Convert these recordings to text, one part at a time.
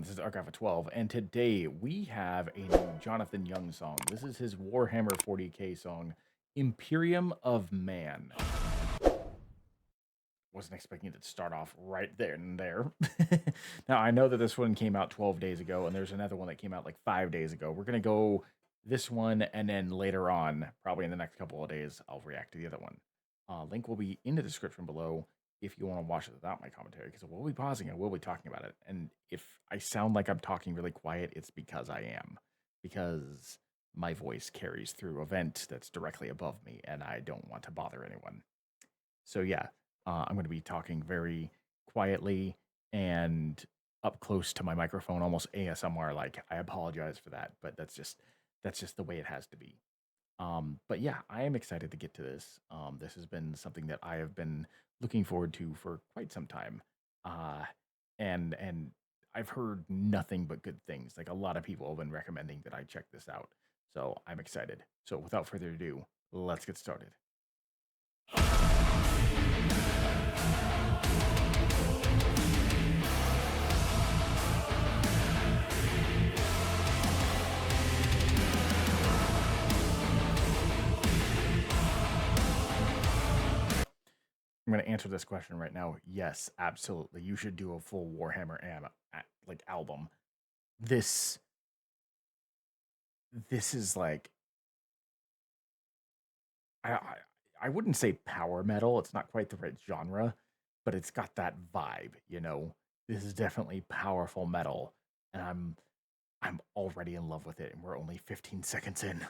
This is Archive of 12, and today we have a new Jonathan Young song. This is his Warhammer 40K song, Imperium of Man. Wasn't expecting it to start off right there and there. Now, I know that this one came out 12 days ago, and there's another one that came out like 5 days ago. We're going to go this one, and then later on, probably in the next couple of days, I'll react to the other one. Link will be in the description below if you want to watch it without my commentary, because we'll be pausing and we'll be talking about it. And if I sound like I'm talking really quiet, it's because I am. Because my voice carries through a vent that's directly above me, and I don't want to bother anyone. So yeah, I'm going to be talking very quietly and up close to my microphone, almost ASMR like. I apologize for that, but that's just the way it has to be. But yeah, I am excited to get to this. This has been something that I have been looking forward to for quite some time. Uh, and I've heard nothing but good things. Like a lot of people have been recommending that I check this out. So I'm excited. So without further ado, let's get started. I'm going to answer this question right now. Yes, absolutely. You should do a full Warhammer album. This is like I I wouldn't say power metal. It's not quite the right genre, but it's got that vibe, you know. This is definitely powerful metal, and I'm already in love with it, and we're only 15 seconds in.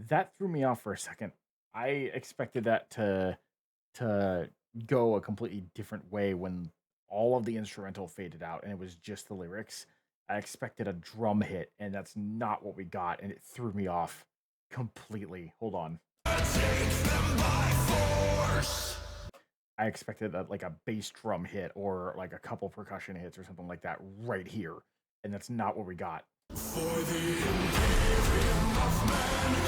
That threw me off for a second. I expected that to go a completely different way when all of the instrumental faded out and it was just the lyrics. I expected a drum hit, and that's not what we got, and it threw me off completely. Hold on. I expected like a bass drum hit or like a couple percussion hits or something like that right here, and that's not what we got. For the Imperium of Man, the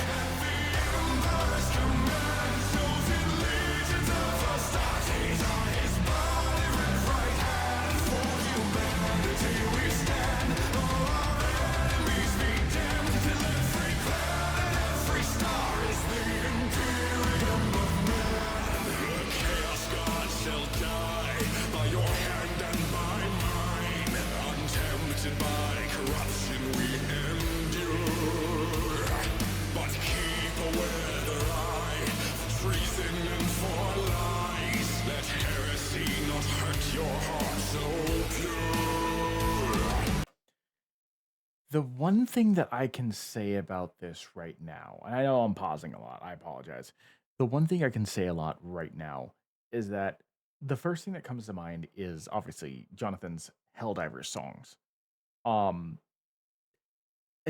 Empire's command, chosen legions of Astartes on his body and right hand. For humanity we stand, all our enemies be damned, till every planet, every star is the Imperium of Man. The Chaos God shall die by your hand and by mine, untempted by corruption we endure, but keep aware their eye for treason and for lies. Let heresy not hurt your heart so pure. The one thing that I can say about this right now, and I know I'm pausing a lot, I apologize. The one thing I can say a lot right now is that the first thing that comes to mind is obviously Jonathan's Helldivers songs. And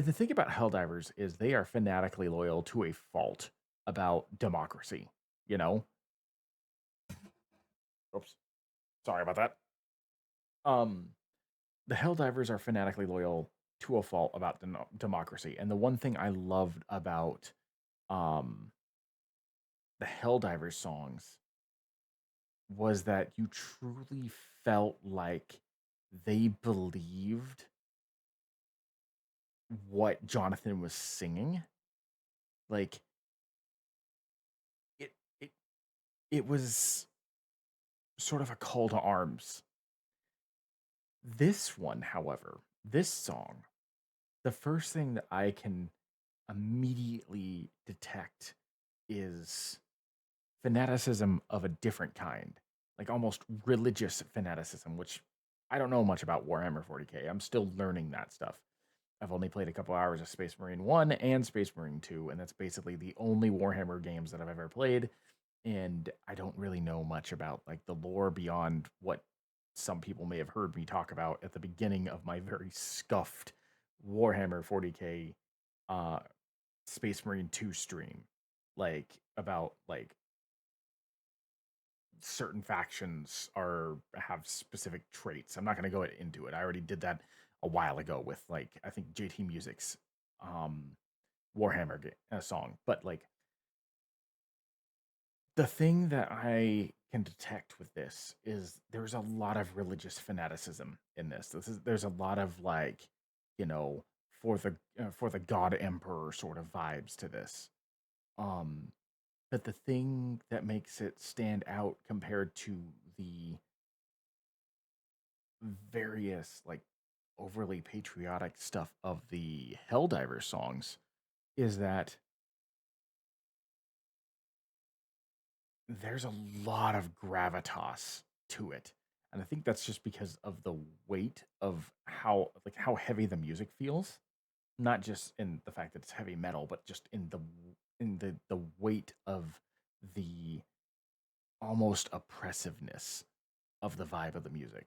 the thing about Helldivers is they are fanatically loyal to a fault about democracy, you know? Oops. Sorry about that. The Helldivers are fanatically loyal to a fault about democracy. And the one thing I loved about um, the Helldivers songs was that you truly felt like they believed what Jonathan was singing. Like it it it was sort of a call to arms. This one, however, this song, the first thing that I can immediately detect is fanaticism of a different kind, like almost religious fanaticism, which I don't know much about Warhammer 40K. I'm still learning that stuff. I've only played a couple hours of Space Marine 1 and Space Marine 2, and that's basically the only Warhammer games that I've ever played. And I don't really know much about like the lore beyond what some people may have heard me talk about at the beginning of my very scuffed Warhammer 40K uh Space Marine 2 stream. Like about like certain factions are have specific traits. I'm not going to go into it. I already did that a while ago with like I think JT Music's um Warhammer song. But like the thing that I can detect with this is there's a lot of religious fanaticism in this. There's a lot of like, you know, for the God Emperor sort of vibes to this. Um, but the thing that makes it stand out compared to the various like overly patriotic stuff of the Helldiver songs is that there's a lot of gravitas to it. And I think that's just because of the weight of how heavy the music feels. Not just in the fact that it's heavy metal, but just in the weight of the almost oppressiveness of the vibe of the music.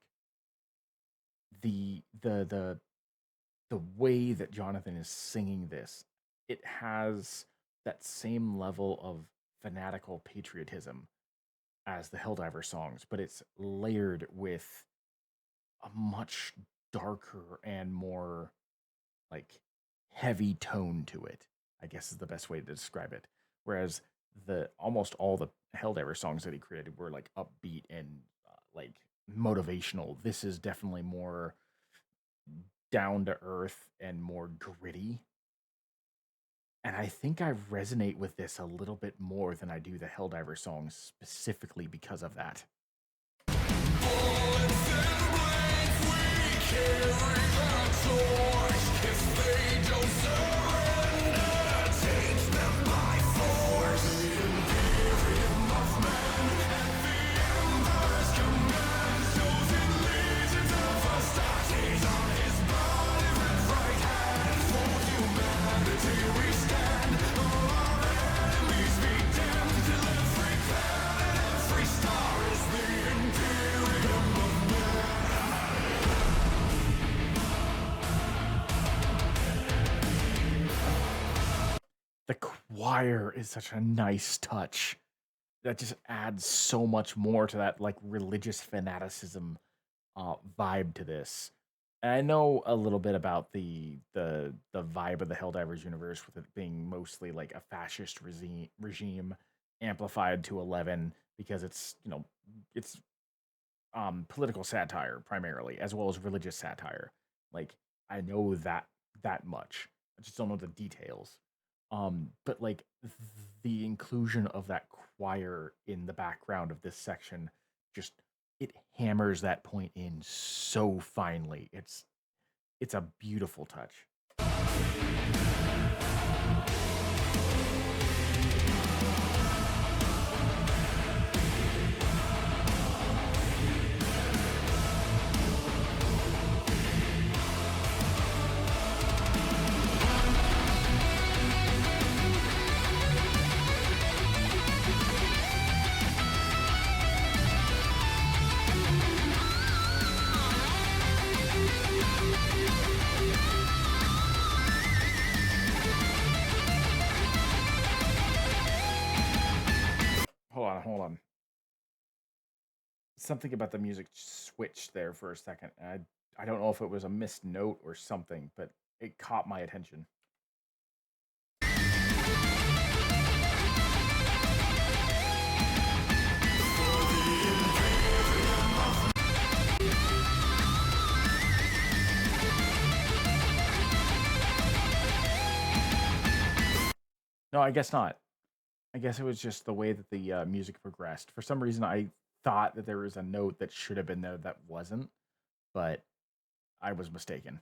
The way that Jonathan is singing this, it has that same level of fanatical patriotism as the Helldiver songs, but it's layered with a much darker and more like heavy tone to it. I guess is the best way to describe it. Whereas the almost all the Helldiver songs that he created were like upbeat and like motivational. This is definitely more down to earth and more gritty. And I think I resonate with this a little bit more than I do the Helldiver songs specifically because of that. The choir is such a nice touch that just adds so much more to that like religious fanaticism vibe to this. And I know a little bit about the vibe of the Helldivers universe with it being mostly like a fascist regime amplified to 11 because it's, you know, it's political satire primarily as well as religious satire. Like I know that much. I just don't know the details. But like the inclusion of that choir in the background of this section just it hammers that point in so finely. It's a beautiful touch. Hold on. Something about the music switched there for a second. I don't know if it was a missed note or something, but it caught my attention. No, I guess not. I guess it was just the way that the music progressed. For some reason, I thought that there was a note that should have been there that wasn't, but I was mistaken.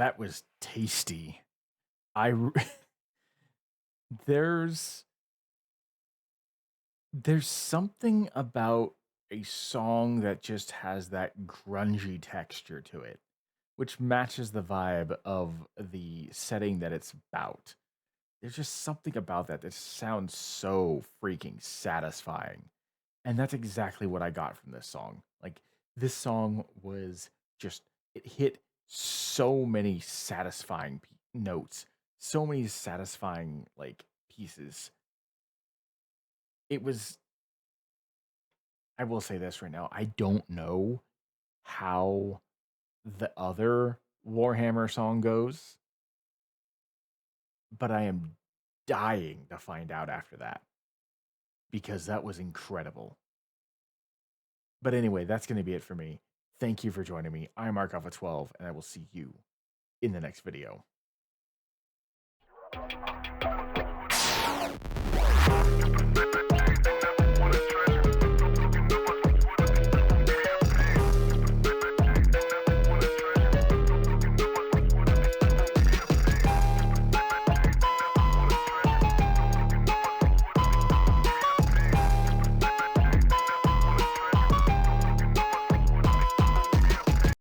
That was tasty. There's something about a song that just has that grungy texture to it, which matches the vibe of the setting that it's about. There's just something about that that sounds so freaking satisfying. And that's exactly what I got from this song. Like, this song was just, it hit so many satisfying notes, so many satisfying, like, pieces. It was, I will say this right now, I don't know how the other Warhammer song goes, but I am dying to find out after that because that was incredible. But anyway, that's going to be it for me. Thank you for joining me. I'm Mark Alpha 12, and I will see you in the next video.